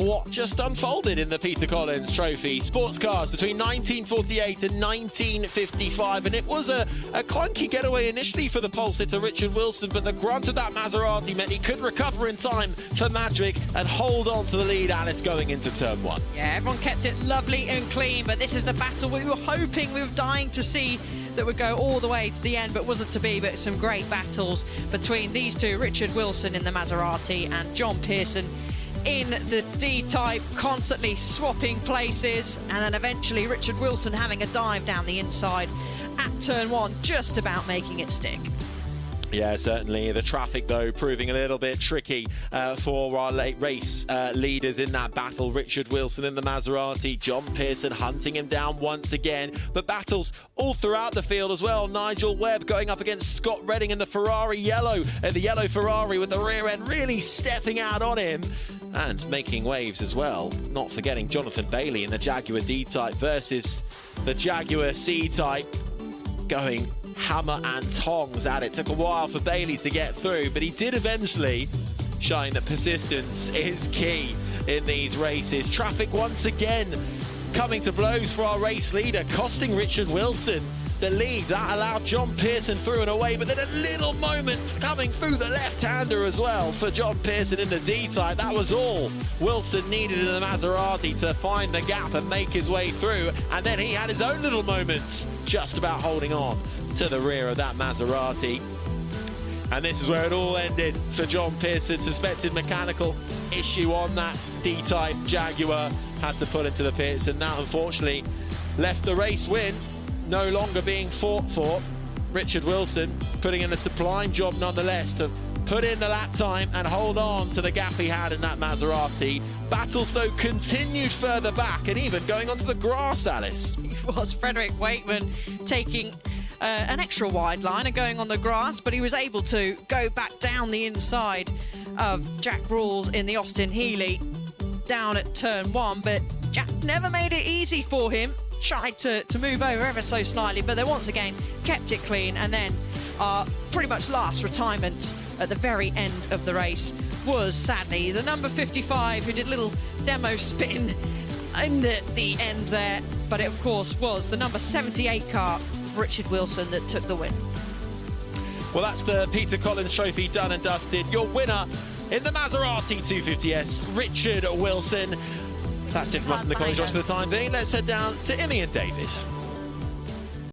what just unfolded in the Peter Collins Trophy. Sports cars between 1948 and 1955, and it was a clunky getaway initially for the pole sitter Richard Wilson, but the grunt of that Maserati meant he could recover in time for Magic and hold on to the lead, Alice, going into turn one. Yeah, everyone kept it lovely and clean, but this is the battle we were hoping, we were dying to see that would go all the way to the end, but wasn't to be. But some great battles between these two, Richard Wilson in the Maserati and John Pearson in the D-Type, constantly swapping places, and then eventually Richard Wilson having a dive down the inside at turn one, just about making it stick. Yeah, certainly. The traffic, though, proving a little bit tricky for our late race leaders in that battle. Richard Wilson in the Maserati, John Pearson hunting him down once again. But battles all throughout the field as well. Nigel Webb going up against Scott Redding in the Ferrari yellow, the yellow Ferrari, with the rear end really stepping out on him and making waves as well. Not forgetting Jonathan Bailey in the Jaguar D-Type versus the Jaguar C-Type, going hammer and tongs at it. Took a while for Bailey to get through, but he did eventually, showing that persistence is key in these races. Traffic once again coming to blows for our race leader, costing Richard Wilson the lead. That allowed John Pearson through and away, but then a little moment coming through the left-hander as well for John Pearson in the D-Type. That was all Wilson needed in the Maserati to find the gap and make his way through, and then he had his own little moment, just about holding on to the rear of that Maserati. And this is where it all ended for John Pearson. Suspected mechanical issue on that D-Type Jaguar, had to pull into the pits, and that unfortunately left the race win no longer being fought for. Richard Wilson putting in a sublime job nonetheless to put in the lap time and hold on to the gap he had in that Maserati. Battles, though, continued further back and even going onto the grass, Alice. It was Frederick Wakeman taking an extra wide line and going on the grass, but he was able to go back down the inside of Jack Rawls in the Austin Healey down at turn one, but Jack never made it easy for him. Tried to move over ever so slightly, but they once again kept it clean. And then our pretty much last retirement at the very end of the race was sadly the number 55, who did a little demo spin in the end there, but it of course was the number 78 car, Richard Wilson, that took the win. Well, that's the Peter Collins Trophy done and dusted. Your winner in the Maserati 250S, Richard Wilson. That's it from us in the College Watch for the time being. Let's head down to Imi and David.